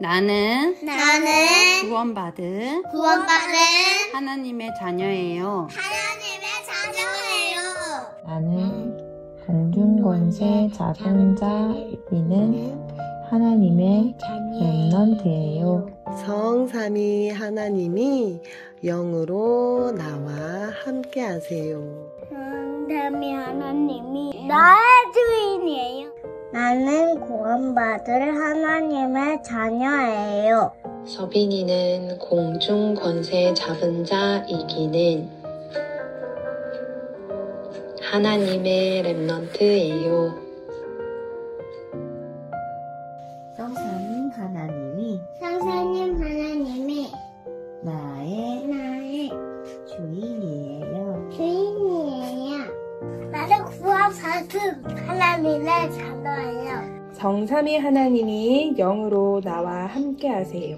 나는 구원받은 하나님의 자녀예요. 나는 공중권세 잡은 자이기는 하나님의 렘넌트예요. 성삼위 하나님이 영으로 나와 함께 하세요. 성삼위 하나님이 나의 주인이에요. 나는 구원받을 하나님의 자녀예요. 서빈이는 공중 권세 잡은 자 이기는 하나님의 렘넌트예요. 성삼위 하나님이 나의 주인이에요. 나는 구원받은 하나님의 자녀예요. 성삼위 하나님이 영으로 나와 함께 하세요.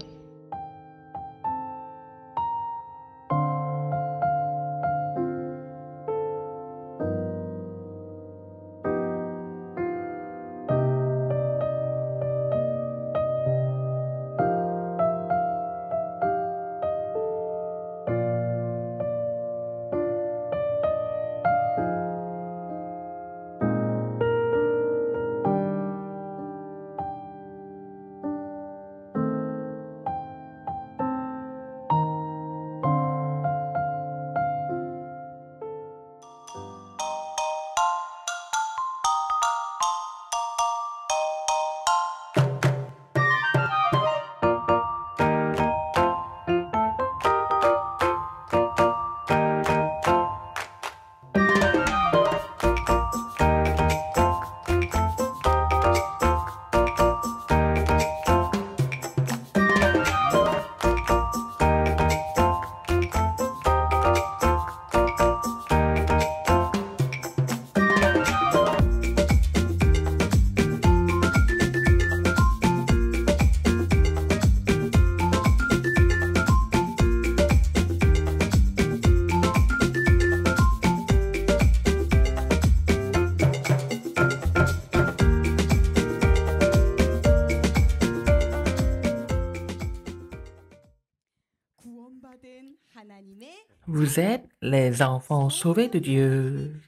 Vous êtes les enfants sauvés de Dieu.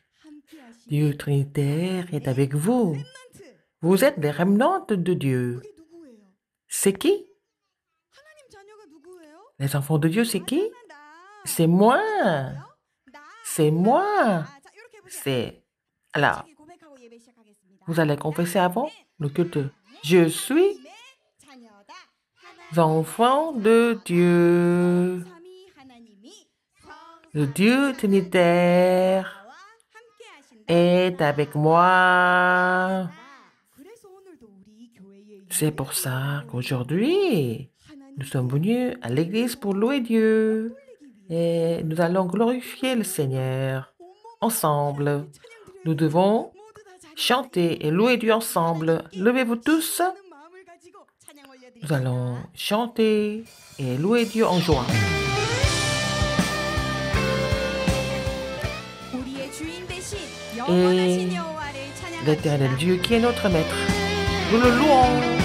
Dieu Trinitaire est avec vous. Vous êtes les remnants de Dieu. C'est qui? Les enfants de Dieu, c'est qui? C'est moi. C'est moi. C'est... Alors, vous allez confesser avant le culte. Je suis enfant de Dieu. Le Dieu Trinitaire est avec moi. C'est pour ça qu'aujourd'hui, nous sommes venus à l'église pour louer Dieu. Et nous allons glorifier le Seigneur ensemble. Nous devons chanter et louer Dieu ensemble. Levez-vous tous. Nous allons chanter et louer Dieu en joie. Et l'Éternel Dieu qui est notre Maître, nous le louons.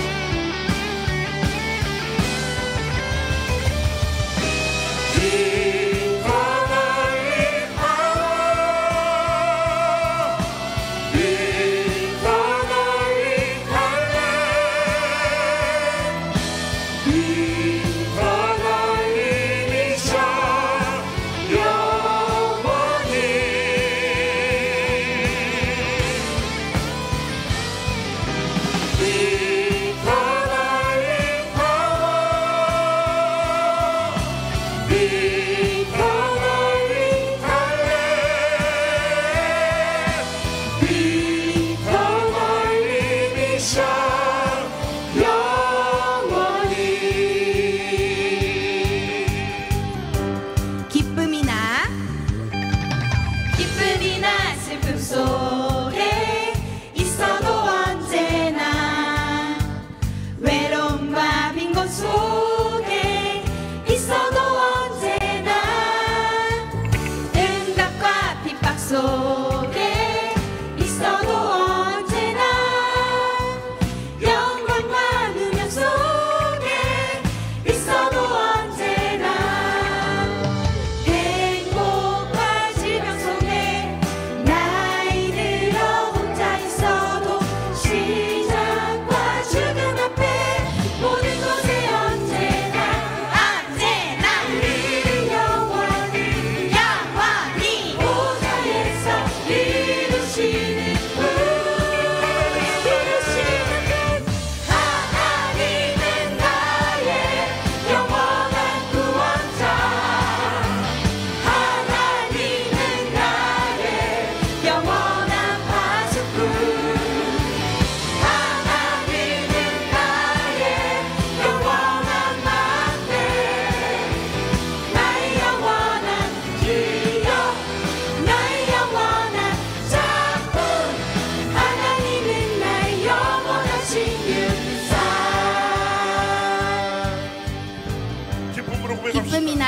Be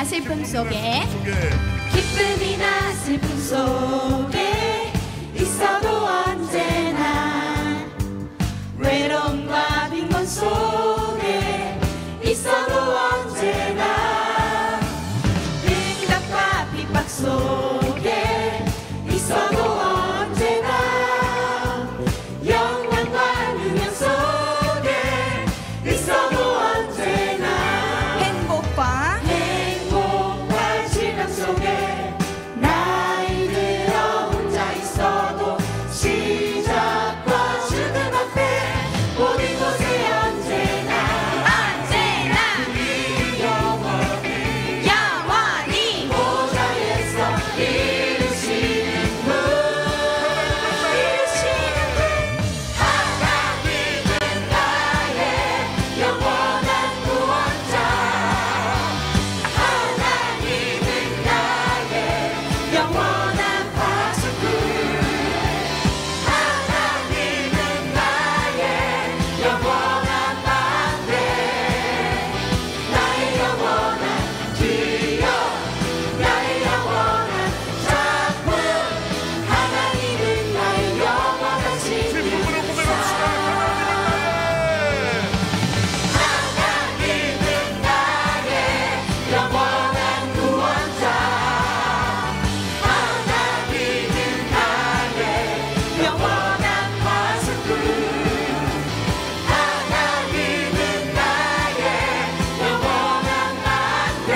기쁨이나 슬픔 속에 기쁨이나 슬픔 속에 있어도 언제나 외로움과 빈곤 속에 있어도 언제나 응답과 핍박 속에 있어도 언제나 영광과 능력 속에 있어도 언제나 행복과 실감 속에 나이 들어 혼자 있어도 시작과 죽음 앞에 모든 곳에 언제나 영원히 보좌에서 이루시는 분 하나님은 나의 영원한 구원자 하나님은 나의 영원한 파수꾼 하나님은 나의 영원한 방패 나의 영원한 기여 나의 영원한 작품 하나님은 나의 영원하신 유사 하나님은 나의 영원한 구원자 하나님은 나의 영원한 파수꾼 하나님은 나의 영원한 방패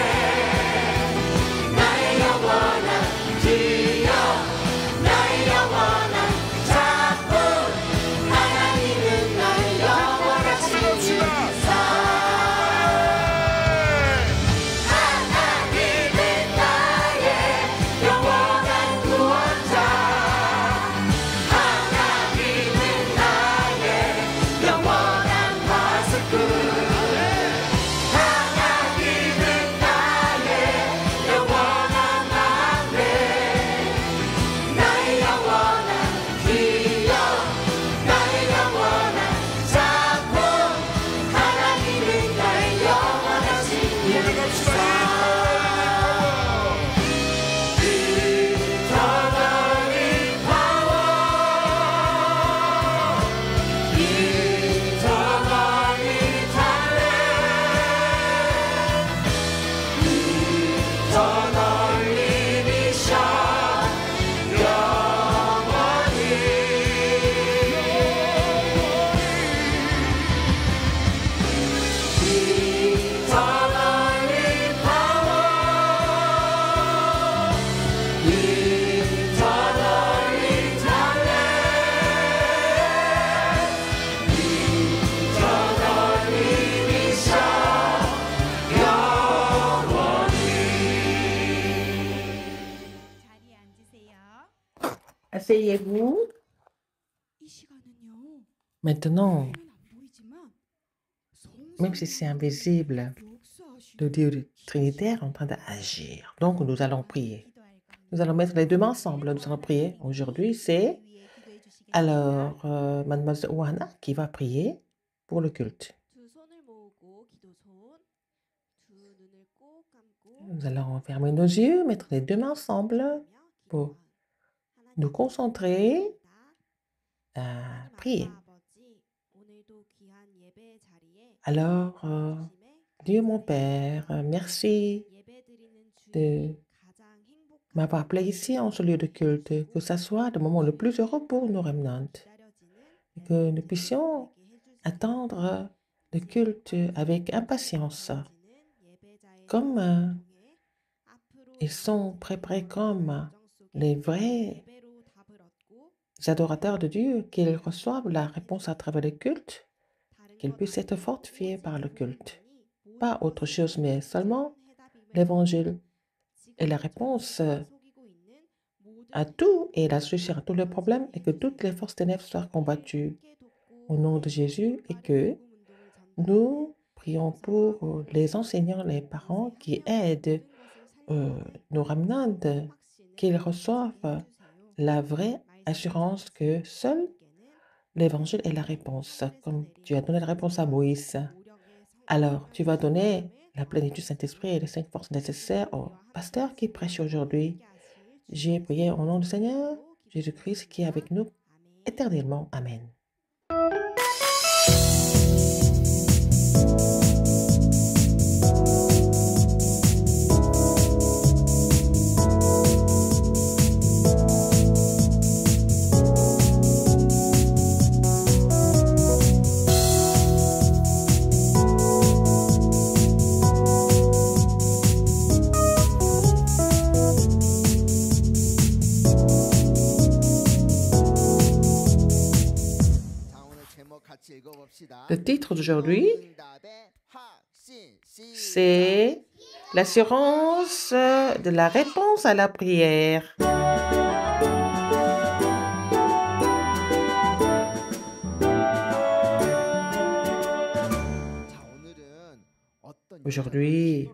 나의 영원한 기여 나의 영원한 작품 하나님은 나의 영원하신 유사 하나님은 나의 영원한 구원자 하나님은 나의 영원한 파수꾼 하나님은 나의 영원한 방패 나의 영원한 기여 나의 영원한 작품 하나님은 나의 영원하신 유사 Eternally power Eternally talent Eternally mission 영원히 Eternally power Eternally talent Eternally mission 영원히 자리에 앉으세요. Asseyez-vous. 이 시간은요 Maintenant, 안 보이지만 même si c'est invisible, le Dieu Trinitaire est en train d'agir. Donc, nous allons prier. Nous allons mettre les deux mains ensemble. Nous allons prier. Aujourd'hui, c'est alors Mademoiselle Oana qui va prier pour le culte. 두 손을 모으고 기도손 두 눈을 꼭 감고 Nous allons fermer nos yeux, mettre les deux mains ensemble pour nous concentrer à prier. Alors, Dieu mon Père, merci de m'avoir appelé ici en ce lieu de culte, que ça soit le moment le plus heureux pour nos remnants, et que nous puissions attendre le culte avec impatience, comme ils sont préparés comme les vrais adorateurs de Dieu, qu'ils reçoivent la réponse à travers le culte, qu'ils puissent être fortifiés par le culte. Pas autre chose, mais seulement l'évangile est la réponse à tout et la solution à tous les problèmes et que toutes les forces ténèbres soient combattues au nom de Jésus et que nous prions pour les enseignants, les parents qui aident nos remnants, qu'ils reçoivent la vraie assurance que seul l'évangile est la réponse, comme tu as donné la réponse à Moïse. Alors, tu vas donner la plénitude du Saint-Esprit et les 5 forces nécessaires au pasteur qui prêche aujourd'hui. J'ai prié au nom du Seigneur Jésus-Christ qui est avec nous éternellement. Amen. Le titre d'aujourd'hui, c'est l'assurance de la réponse à la prière. Aujourd'hui,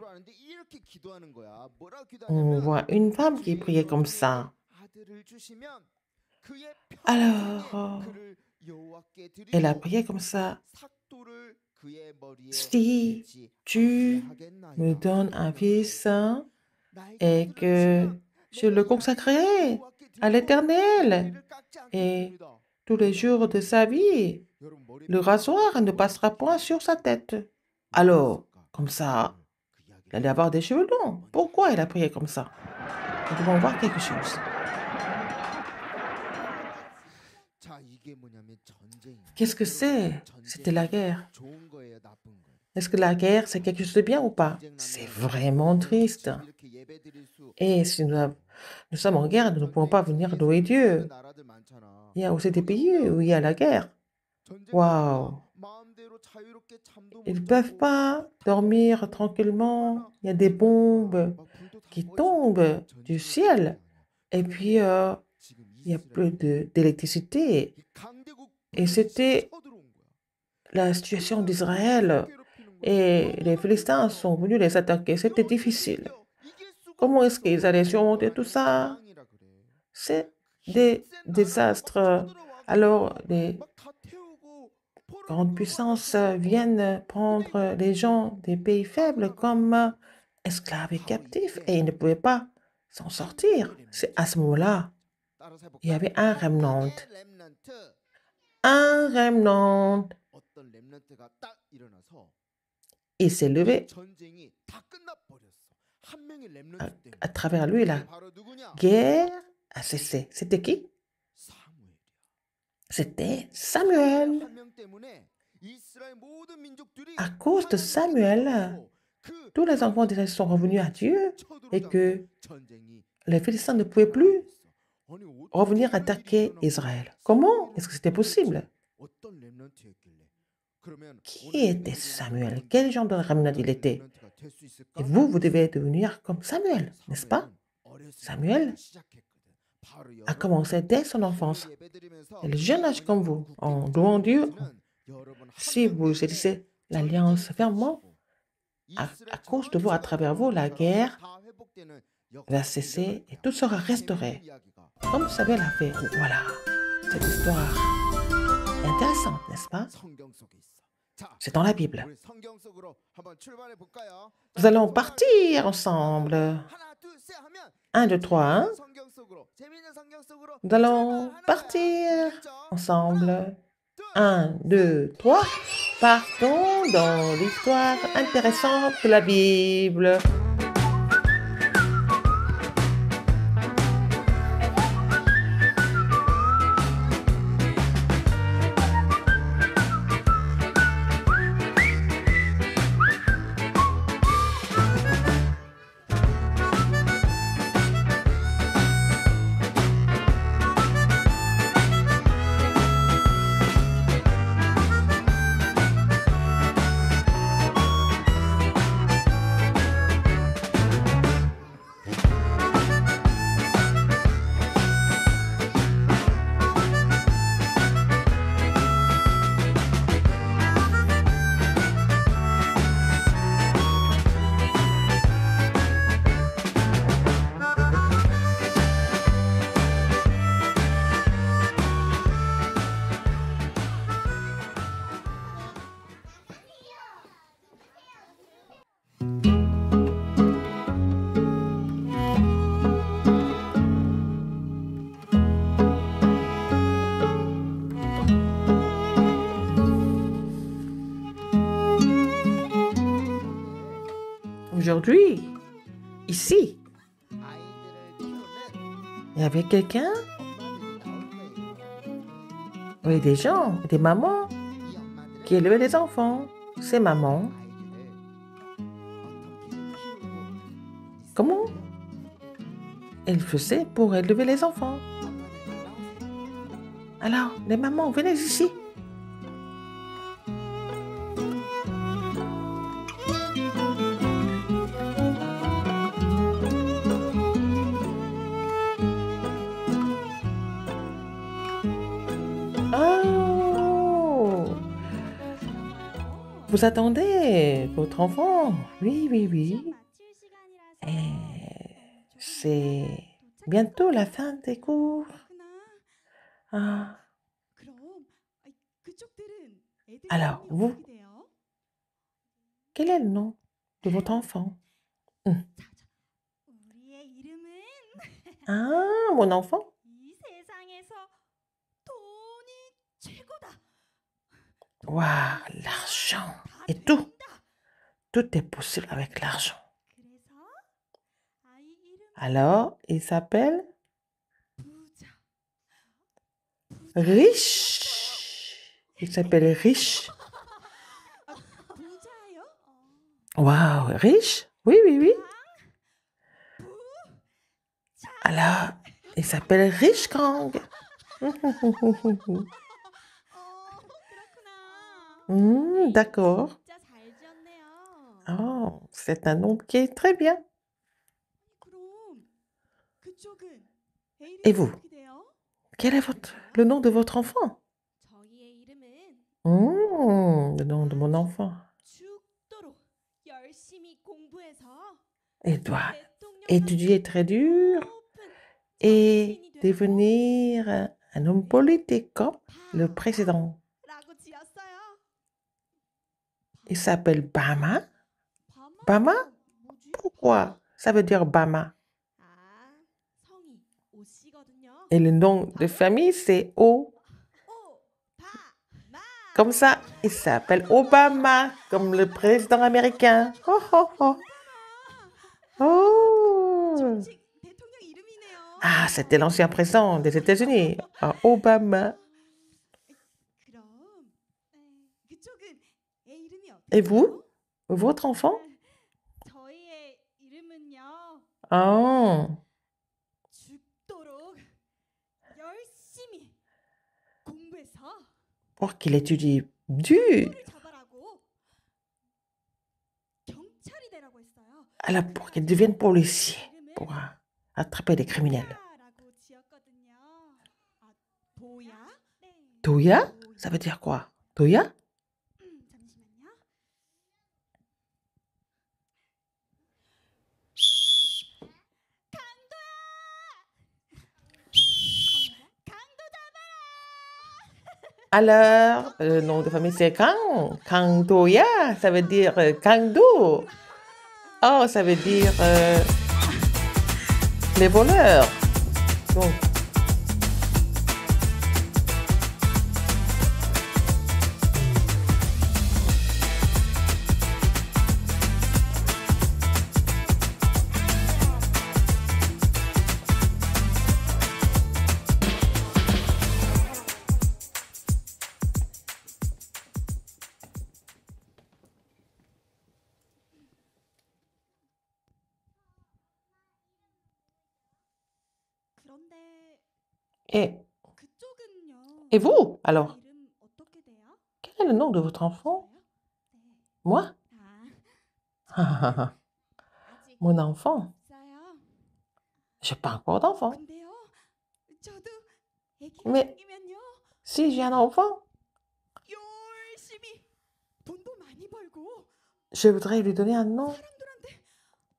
on voit une femme qui priait comme ça. Alors, elle a prié comme ça. Si tu me donnes un fils et que je le consacrerai à l'Éternel et tous les jours de sa vie, le rasoir ne passera point sur sa tête. Alors, comme ça, il allait avoir des cheveux longs. Pourquoi elle a prié comme ça? Nous devons voir quelque chose. Qu'est-ce que c'est? C'était la guerre. Est-ce que la guerre, c'est quelque chose de bien ou pas? C'est vraiment triste. Et si nous sommes en guerre, nous ne pouvons pas venir louer Dieu. Il y a aussi des pays où il y a la guerre. Waouh! Ils ne peuvent pas dormir tranquillement. Il y a des bombes qui tombent du ciel. Et puis, il n'y a plus d'électricité. Et c'était la situation d'Israël. Et les Philistins sont venus les attaquer. C'était difficile. Comment est-ce qu'ils allaient surmonter tout ça? C'est des désastres. Alors, les grandes puissances viennent prendre les gens des pays faibles comme esclaves et captifs et ils ne pouvaient pas s'en sortir. C'est à ce moment-là, il y avait un remnant. Un remnant. Il s'est levé. À travers lui, la guerre a cessé. C'était qui? C'était Samuel. À cause de Samuel, tous les enfants d'Israël sont revenus à Dieu et que les Philistins ne pouvaient plus revenir attaquer Israël. Comment est-ce que c'était possible? Qui était Samuel? Quel genre de remnant il était? Et vous devez devenir comme Samuel, n'est-ce pas? Samuel a commencé dès son enfance. Et le jeune âge comme vous, en louant Dieu, si vous saisissez l'alliance fermement, à cause de vous, à travers vous, la guerre va cesser et tout sera restauré. Comme Samuel a fait. Voilà, cette histoire est intéressante, n'est-ce pas? C'est dans la Bible. Nous allons partir ensemble. 1, 2, 3, 1. Nous allons partir ensemble. 1, 2, 3. Partons dans l'histoire intéressante de la Bible. Aujourd'hui, ici, il y avait quelqu'un? Oui, des gens, des mamans qui élevaient les enfants. Ces mamans. Comment elles faisaient pour élever les enfants? Alors, les mamans, venez ici. Oh! Vous attendez votre enfant? Oui, oui, oui. C'est bientôt la fin des cours. Ah. Alors, vous, quel est le nom de votre enfant? Ah, mon enfant? Waouh, l'argent et tout. Tout est possible avec l'argent. Alors, il s'appelle Riche. Il s'appelle Riche. Waouh, Riche? Oui, oui, oui. Alors, il s'appelle Riche Kang. D'accord. Oh, c'est un nom qui est très bien. Et vous? Quel est le nom de votre enfant? Le nom de mon enfant. Il doit étudier très dur et devenir un homme politique comme le président. Il s'appelle Bama. Bama? Pourquoi? Ça veut dire Bama. Et le nom de famille, c'est O. Comme ça, il s'appelle Obama, comme le président américain. Oh, oh, oh. Oh. Ah, c'était l'ancien président des États-Unis, Obama. Et vous? Votre enfant? Oh. Pour qu'il étudie dur. Alors, pour qu'il devienne policier, pour attraper les criminels. Toya? Ça veut dire quoi? Toya? Alors, le nom de famille, c'est Kang. Kang Toya, ça veut dire Kangdo. Oh, ça veut dire les voleurs. Donc, et vous, alors? Quel est le nom de votre enfant? Moi? Mon enfant? Je n'ai pas encore d'enfant. Mais si j'ai un enfant, je voudrais lui donner un nom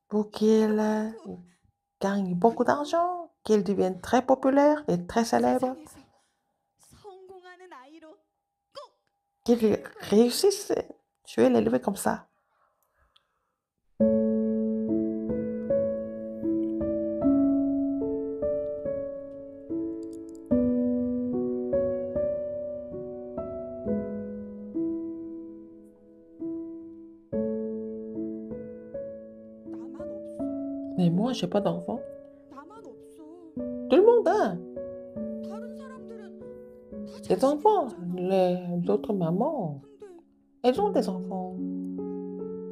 pour qu'il gagne beaucoup d'argent, qu'il devienne très populaire et très célèbre, qu'il réussisse. Je vais l'élever comme ça. Mais moi, j'ai pas d'enfant. 나만 없어. Tout le monde a 다른 사람들은 다 des 자식이 enfants. 있잖아. Les autres mamans, 근데 elles ont des enfants.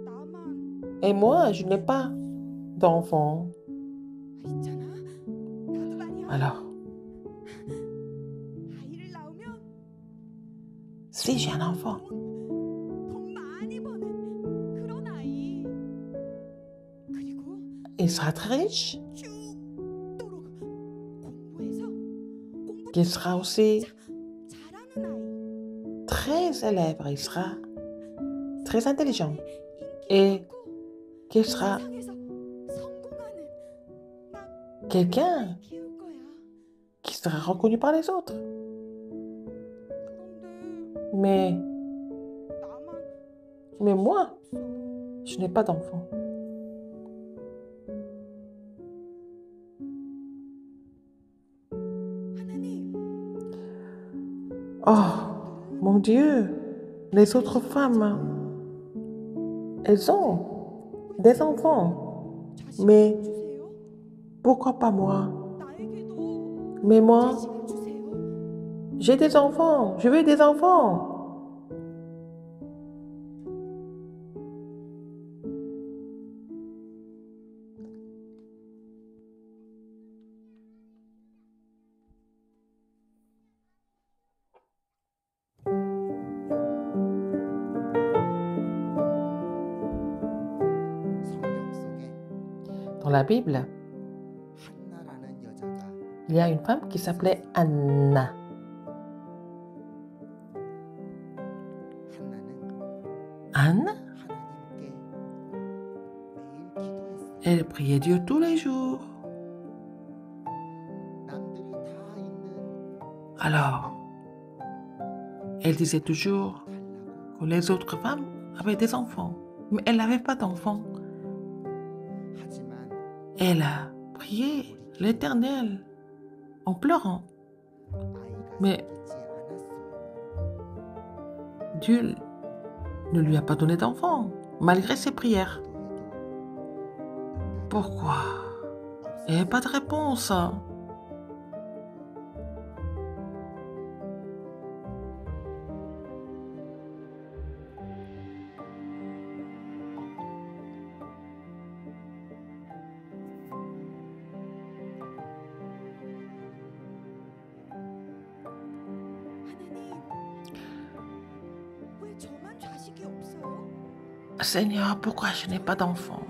나만 Et moi, je n'ai pas d'enfant. 있잖아. 나도 말이야. Alors, 아이를 낳으면 si j'ai un enfant, 돈 많이 버는 그런 아이. 그리고 il sera très riche. 죽도록 공부해서 Il sera aussi 잘하는 아이. très élève. Il sera très intelligent. 인기 Et 많고 qu'il sera 세상에서 성공하는 quelqu'un 키울 거야. qui sera reconnu par les autres. 그런데 Mais, 나만 moi, 없어. je n'ai pas d'enfant. 하나님, Oh, mon Dieu, les autres femmes, elles ont des enfants. 자식을 Mais 주세요. pourquoi pas moi? 나에게도 Mais moi, 자식을 주세요. j'ai des enfants. Je veux des enfants. 성경 속에 Dans la Bible, 한나라는 여자가 il y a une femme qui s'appelait Anna. 한나는 Anne, 하나님께 매일 기도했어요. elle priait Dieu tous les jours. 남들이 다 있는 Alors, elle disait toujours 달라고 que les autres femmes avaient des enfants. Mais elle n'avait pas d'enfants. 하지만 Elle a prié l'Éternel en pleurant. 아이가 Mais 생기지 않았어요. Dieu ne lui a pas donné d'enfant, malgré ses prières. 기도해도 Pourquoi? Il n'y avait pas de réponse. 하나님, 왜 저만 자식이 없어요? Seigneur, pourquoi je n'ai pas d'enfant?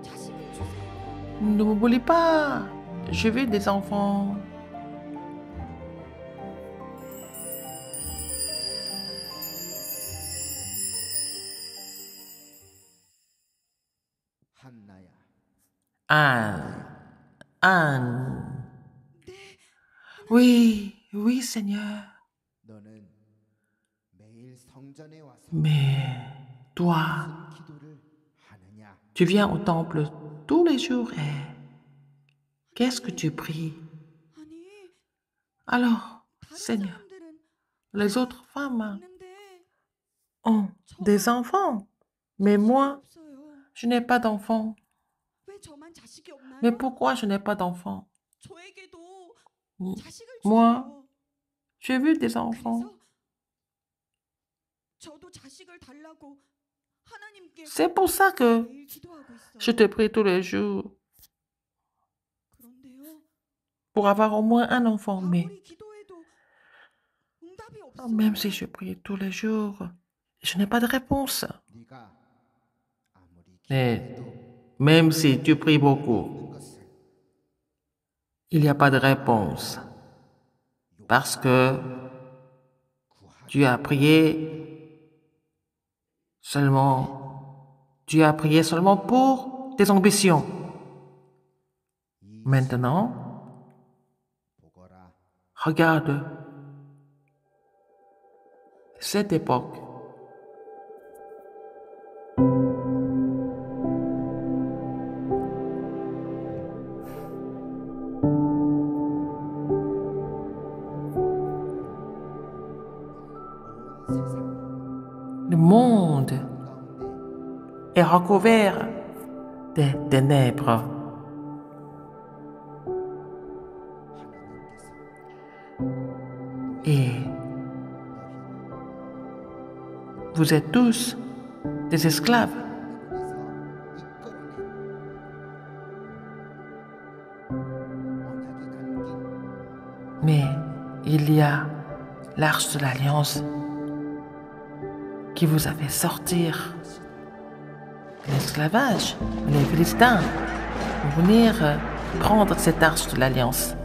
자식을 주세요. Ne m'oublie pas. Je veux des enfants. 한나야, Anne. Anne. Oui, oui, Seigneur. 너는 매일 성전에 와서 Mais toi, 무슨 기도를 하느냐? tu viens au temple tous les jours et qu'est-ce que tu pries? 아니, Alors, 다른 Seigneur, 사람들은 les autres femmes 있는데 ont des enfants, mais moi, 없어요. je n'ai pas d'enfants. 왜 저만 자식이 없나요? Mais pourquoi je n'ai pas d'enfants? 저에게도 Mm. 자식을 Moi, 주세요. j'ai vu des enfants. 그래서 저도 자식을 달라고 하나님께 C'est pour ça que 매일 기도하고 있어요. je te prie tous les jours 그런데요, pour avoir au moins un enfant. Mais 아무리 기도해도 응답이 없어요. même si je prie tous les jours, je n'ai pas de réponse. 네가 아무리 Mais 기도해도 même si tu pries beaucoup, 없는 것을 il n'y a pas de réponse. Parce que tu as prié seulement pour tes ambitions. Maintenant, 보거라. regarde cette époque. 온 세상 Le monde 가운데 est recouvert de ténèbres. vous êtes tous des esclaves. Mais il y a l'arche de l'Alliance qui vous a fait sortir de l'esclavage. Les Philistins vont venir prendre cette arche de l'Alliance.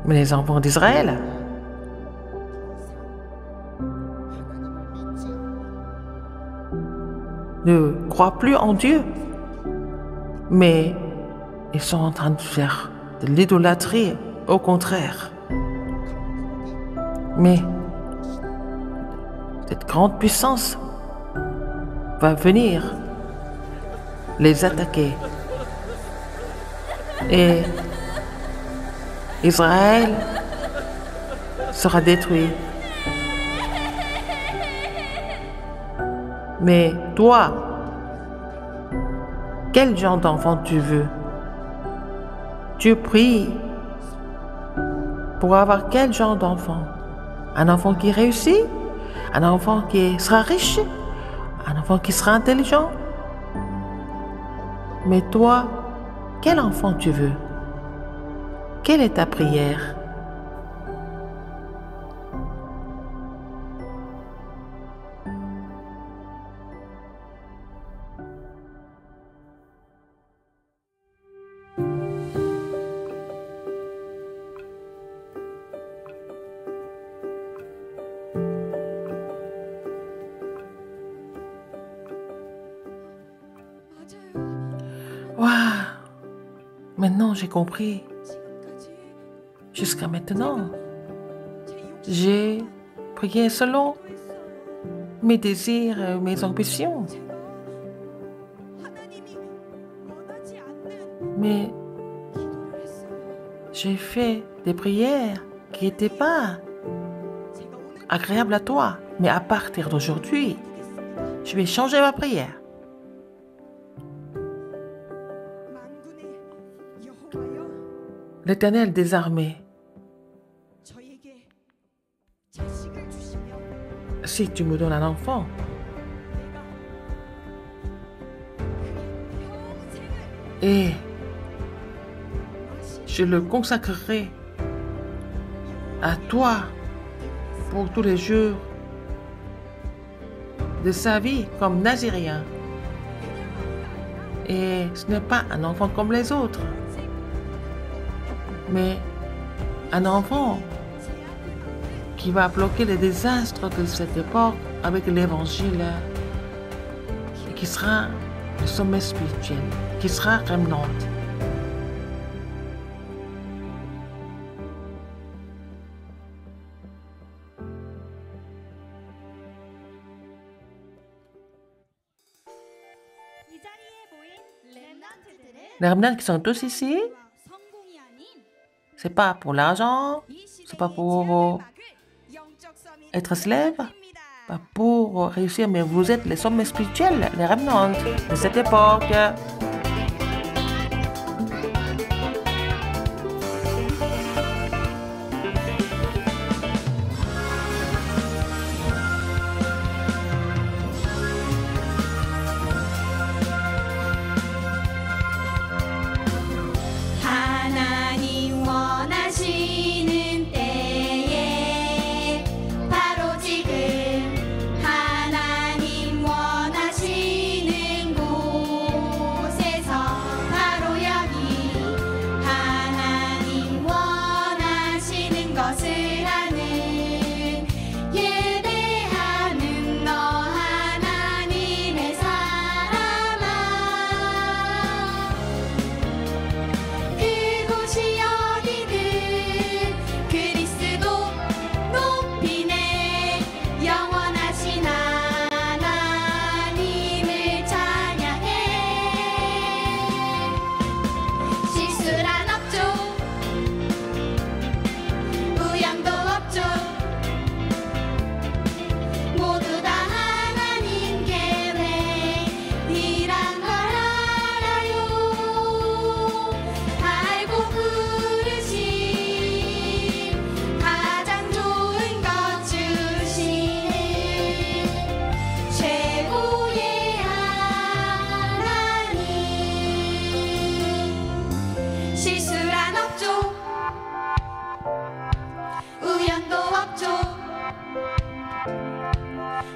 Mais les enfants d'Israël ne croient plus en Dieu, mais ils sont en train de faire de l'idolâtrie, au contraire. Mais cette grande puissance va venir les attaquer. Et Israël sera détruit. Mais toi, quel genre d'enfant tu veux? Tu pries pour avoir quel genre d'enfant? Un enfant qui réussit? Un enfant qui sera riche? Un enfant qui sera intelligent? Mais toi, quel enfant tu veux? Quelle est ta prière? Waouh! Maintenant j'ai compris. Jusqu'à maintenant, j'ai prié selon mes désirs et mes ambitions. Mais j'ai fait des prières qui n'étaient pas agréables à toi. Mais à partir d'aujourd'hui, je vais changer ma prière. L'Éternel des armées, si tu me donnes un enfant, et je le consacrerai à toi pour tous les jours de sa vie comme Naziréen. Et ce n'est pas un enfant comme les autres, mais un enfant qui va bloquer les désastres de cette époque avec l'Évangile et qui sera le sommet spirituel, qui sera remnant. Les remnants qui sont tous ici, c'est pas pour l'argent, c'est pas pour être slave, pas pour réussir, mais vous êtes les sommets spirituels, les remnants de cette époque. 하나님 원하시는 곳에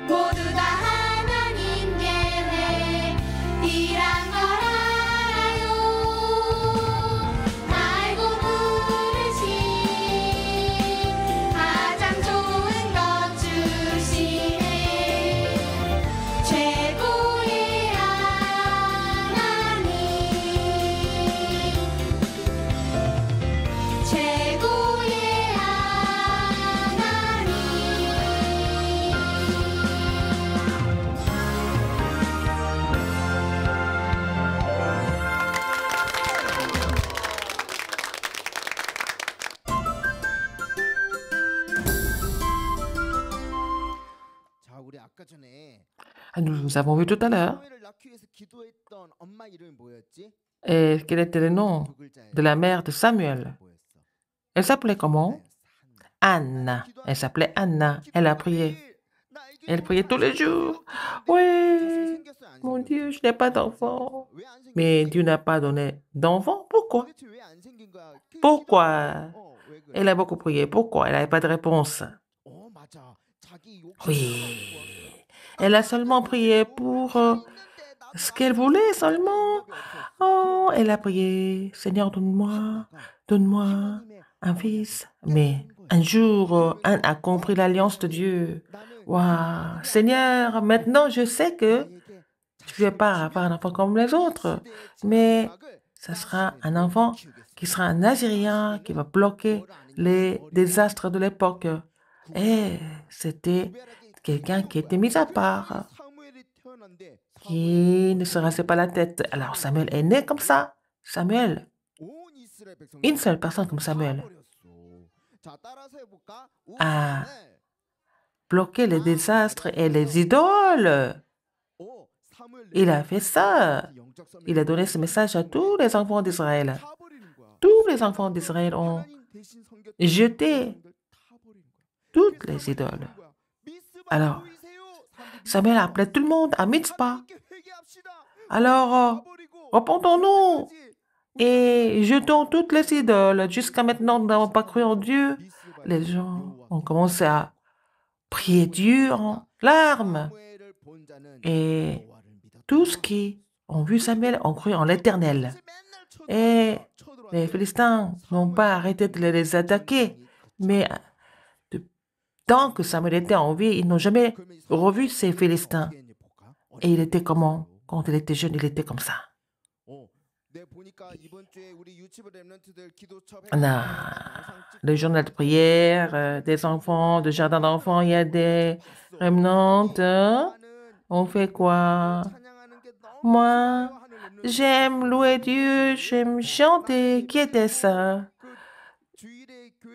모두 다 하나님 계획이란 걸 알아요. 알고 부르신 가장 좋은 것 주시네. 최고의 하나님, 최고의 하나님. 자, 우리 아까 전에 Ah, nous avons vu tout à l'heure. 사무엘을 낳기 위해서 기도했던 엄마 이름이 뭐였지? Et quel était le nom 두 글자예요. de la mère de Samuel? 뭐였어? Elle s'appelait comment? Anna. Elle s'appelait Anna. Elle a prié. Elle priait tous les jours. Oui, mon Dieu, je n'ai pas d'enfant. Mais Dieu n'a pas donné d'enfant. Pourquoi? Pourquoi? Elle a beaucoup prié. Pourquoi? Elle n'avait pas de réponse. Oui. Elle a seulement prié pour ce qu'elle voulait seulement. Oh, elle a prié, Seigneur, donne-moi un fils. Mais un jour, Anne a compris l'alliance de Dieu. Waouh, Seigneur, maintenant je sais que je ne vais pas avoir un enfant comme les autres, mais ce sera un enfant qui sera un Nazirien, qui va bloquer les désastres de l'époque. Et c'était quelqu'un qui était mis à part, qui ne se rasait pas la tête. Alors Samuel est né comme ça. Samuel, une seule personne comme Samuel, a bloqué les désastres et les idoles. Il a fait ça. Il a donné ce message à tous les enfants d'Israël. Tous les enfants d'Israël ont jeté toutes les idoles. Alors, Samuel a appelé tout le monde à Mitzpah. Alors, repentons-nous et jetons toutes les idoles. Jusqu'à maintenant, nous n'avons pas cru en Dieu. Les gens ont commencé à prier Dieu en larmes. Et tous qui ont vu Samuel ont cru en l'Éternel. Et les Philistins n'ont pas arrêté de les attaquer. Mais tant que Samuel était en vie, ils n'ont jamais revu ces Philistins. Et il était comment? Quand il était jeune, il était comme ça. On a le journal de prière, des enfants, de jardin d'enfants, il y a des remnantes. On fait quoi? Moi, j'aime louer Dieu, j'aime chanter. Qui était ça?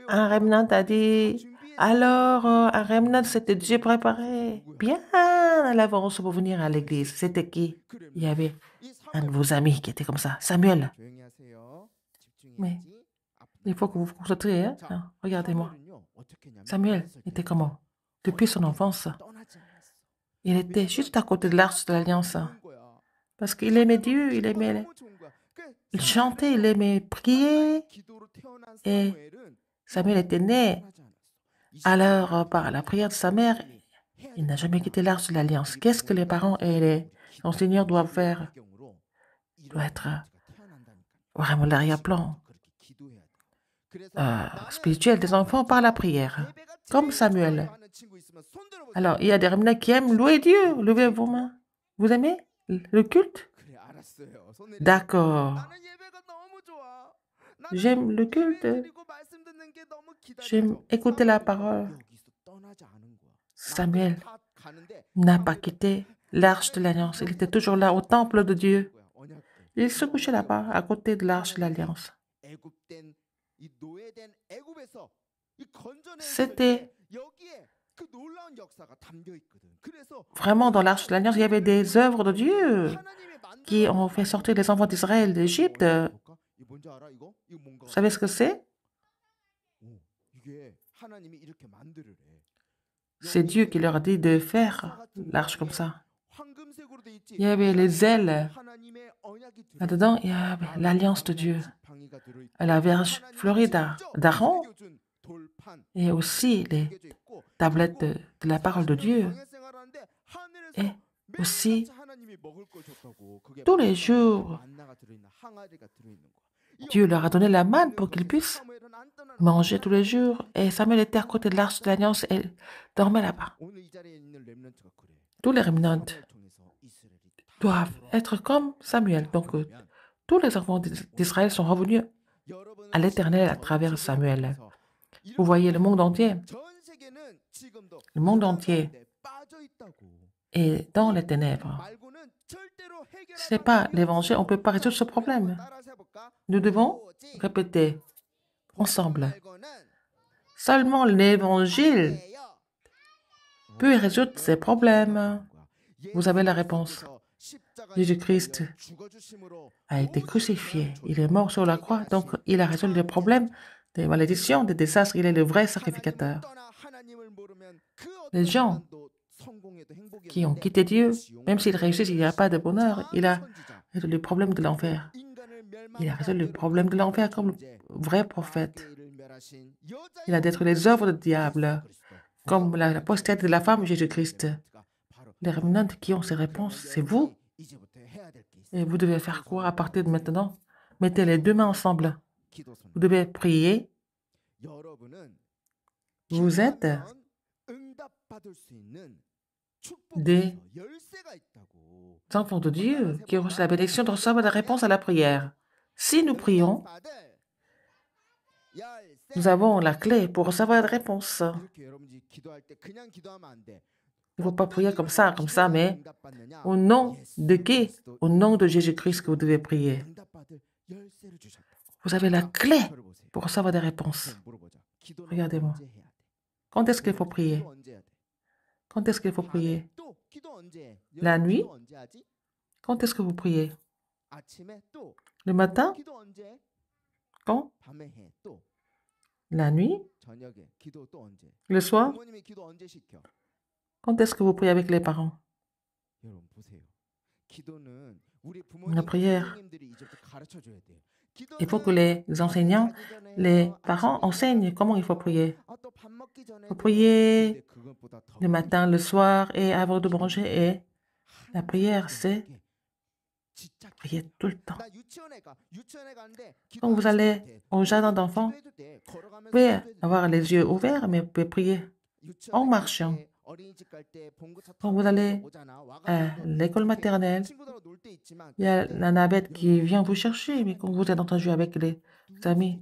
Un remnant a dit, alors, un remnant, c'était Dieu préparé bien à l'avance pour venir à l'église. C'était qui? Il y avait un de vos amis qui était comme ça, Samuel. Mais il faut que vous vous concentriez. Hein? Non, regardez-moi. Samuel était comment? Depuis son enfance, il était juste à côté de l'arche de l'Alliance. Parce qu'il aimait Dieu, il chantait, il aimait prier. Et Samuel était né. Alors, par la prière de sa mère, il n'a jamais quitté l'arche de l'Alliance. Qu'est-ce que les parents et les enseignants doivent faire? Il doit être vraiment l'arrière-plan spirituel des enfants par la prière, comme Samuel. Alors, il y a des remnants qui aiment louer Dieu. Levez vos mains. Vous aimez le culte? D'accord. J'aime le culte. J'aime écouter la parole. Samuel n'a pas quitté l'arche de l'Alliance. Il était toujours là au temple de Dieu. Il se couchait là-bas, à côté de l'arche de l'Alliance. C'était vraiment dans l'arche de l'Alliance, il y avait des œuvres de Dieu qui ont fait sortir les enfants d'Israël d'Égypte. Vous savez ce que c'est? C'est Dieu qui leur a dit de faire l'arche comme ça. Il y avait les ailes. Là-dedans, il y avait l'alliance de Dieu. La Vierge fleurie d'Aaron. Et aussi tablette de la parole de Dieu. Et aussi, tous les jours, Dieu leur a donné la manne pour qu'ils puissent manger tous les jours. Et Samuel était à côté de l'arche de l'alliance et dormait là-bas. Tous les remnants doivent être comme Samuel. Donc, tous les enfants d'Israël sont revenus à l'Éternel à travers Samuel. Vous voyez, le monde entier est dans les ténèbres. Ce n'est pas l'évangile, on ne peut pas résoudre ce problème. Nous devons répéter ensemble. Seulement l'évangile peut résoudre ces problèmes. Vous avez la réponse. Jésus-Christ a été crucifié. Il est mort sur la croix, donc il a résolu les problèmes des malédictions, des désastres. Il est le vrai sacrificateur. Les gens qui ont quitté Dieu, même s'ils réussissent, il n'y a pas de bonheur. Il a résolu le problème de l'enfer. Il a résolu le problème de l'enfer comme le vrai prophète. Il a détruit les œuvres du diable, comme la postérité de la femme Jésus-Christ. Les remnants qui ont ces réponses, c'est vous. Et vous devez faire quoi à partir de maintenant? Mettez les deux mains ensemble. Vous devez prier. Vous êtes des enfants de Dieu qui ont reçu la bénédiction de recevoir la réponse à la prière. Si nous prions, nous avons la clé pour recevoir la réponse. Il ne faut pas prier comme ça, mais au nom de qui? Au nom de Jésus-Christ que vous devez prier. Vous avez la clé pour recevoir des réponses. Regardez-moi. Quand est-ce qu'il faut prier? Quand est-ce qu'il faut prier? La nuit? Quand est-ce que vous priez? Le matin? Quand? La nuit? Le soir? Quand est-ce que vous priez avec les parents? La prière. Il faut que les enseignants, les parents enseignent comment il faut prier. Il faut prier le matin, le soir et avant de manger. Et la prière, c'est prier tout le temps. Quand vous allez au jardin d'enfants, vous pouvez avoir les yeux ouverts, mais vous pouvez prier en marchant. Quand vous allez à l'école maternelle, il y a la navette qui vient vous chercher, mais quand vous êtes entendu avec les amis,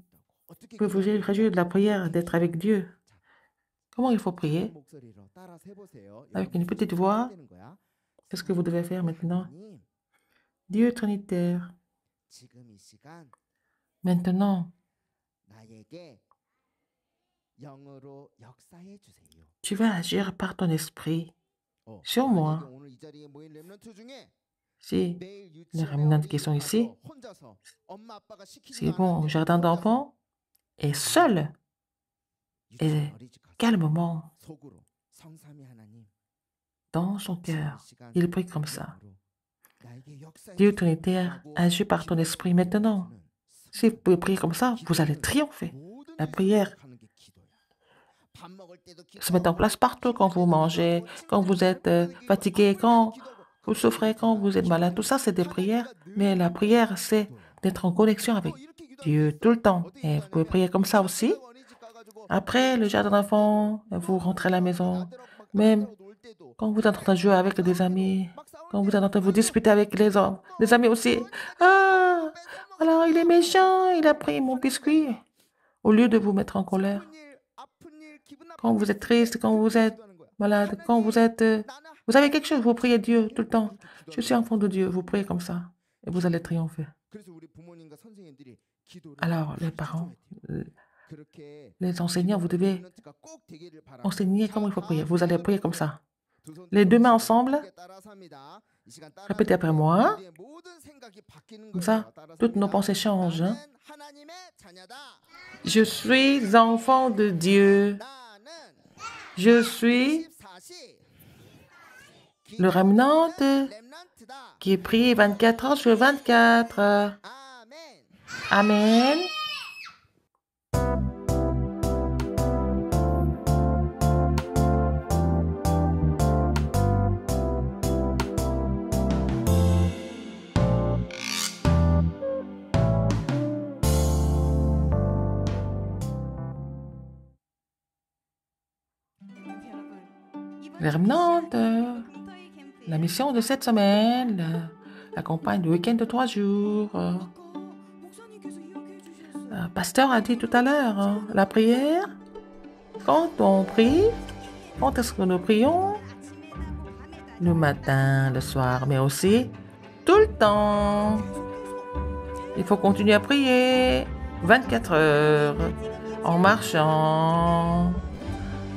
vous pouvez vous réjouir de la prière, d'être avec Dieu. Comment il faut prier? Avec une petite voix. Qu'est-ce que vous devez faire maintenant? Dieu Trinitaire, maintenant, tu vas agir par ton esprit sur moi. Si les remnants qui sont ici, s'ils vont au jardin d'enfants et seuls et calmement dans son cœur, il prie comme ça. Dieu Trinitaire, agis par ton esprit maintenant. Si vous pouvez prier comme ça, vous allez triompher. La prière se met en place partout quand vous mangez, quand vous êtes fatigué, quand vous souffrez, quand vous êtes malade. Tout ça, c'est des prières. Mais la prière, c'est d'être en connexion avec Dieu tout le temps. Et vous pouvez prier comme ça aussi. Après le jardin d'enfants, vous rentrez à la maison. Même quand vous êtes en train de jouer avec des amis, quand vous êtes en train de vous disputer avec les hommes, les amis aussi. Ah, alors il est méchant, il a pris mon biscuit. Au lieu de vous mettre en colère. Quand vous êtes triste, quand vous êtes malade, quand vous êtes... vous avez quelque chose, vous priez Dieu tout le temps. Je suis enfant de Dieu, vous priez comme ça. Et vous allez triompher. Alors, les parents, les enseignants, vous devez enseigner comment il faut prier. Vous allez prier comme ça. Les deux mains ensemble. Répétez après moi. Comme ça, toutes nos pensées changent. Hein? Je suis enfant de Dieu. Je suis le remnant qui prie 24 heures sur 24. Amen. Les remnants, la mission de cette semaine, la campagne de week-end de 3 jours. Le pasteur a dit tout à l'heure, la prière, quand on prie, quand est-ce que nous prions? Le matin, le soir, mais aussi tout le temps. Il faut continuer à prier 24 heures en marchant.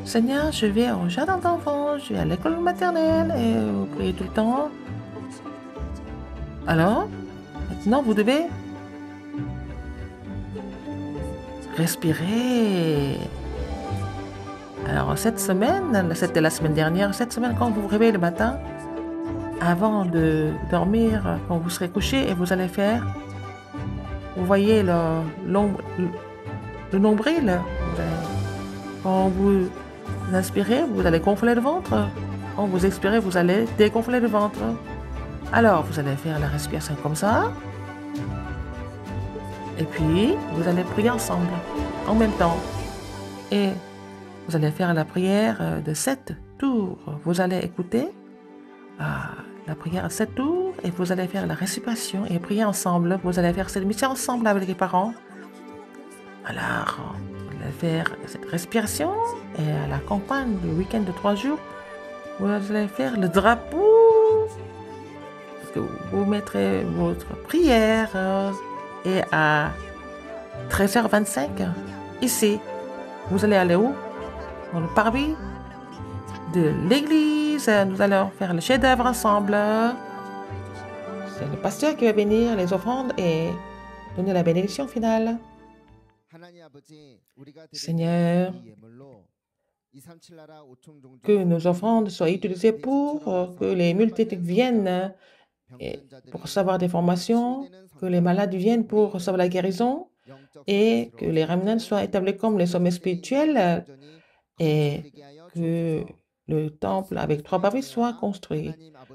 Seigneur, je vais au jardin d'enfants, je vais à l'école maternelle et vous priez tout le temps. Alors, maintenant vous devez respirer. Alors cette semaine, c'était la semaine dernière, cette semaine quand vous vous réveillez le matin, avant de dormir, quand vous serez couché et vous allez faire, vous voyez le nombril, quand vous inspirez, vous allez gonfler le ventre, quand vous expirez, vous allez dégonfler le ventre. Alors vous allez faire la respiration comme ça, et puis vous allez prier ensemble, en même temps, et vous allez faire la prière de 7 tours. Vous allez écouter la prière à 7 tours et vous allez faire la respiration et prier ensemble. Vous allez faire cette mission ensemble avec les parents. Alors, vous allez faire cette respiration et à la campagne du week-end de 3 jours, vous allez faire le drapeau. Vous mettrez votre prière et à 13h25, ici, vous allez aller où? Dans le parvis de l'église. Nous allons faire le chef-d'œuvre ensemble. C'est le pasteur qui va bénir les offrandes et donner la bénédiction finale. Seigneur, que nos offrandes soient utilisées pour que les multitudes viennent pour recevoir des formations, que les malades viennent pour recevoir la guérison et que les remnants soient établis comme les sommets spirituels et que le temple avec 3 parvis soit construit.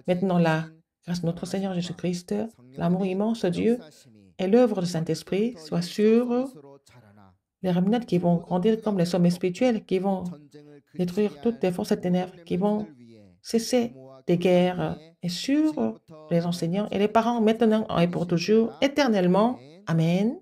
Maintenant là, grâce à notre Seigneur Jésus-Christ, l'amour immense de Dieu et l'œuvre du Saint-Esprit soient sur les remnants qui vont grandir comme les sommets spirituels, qui vont détruire toutes les forces des ténèbres, qui vont cesser des guerres et sur les enseignants et les parents maintenant et pour toujours, éternellement. Amen.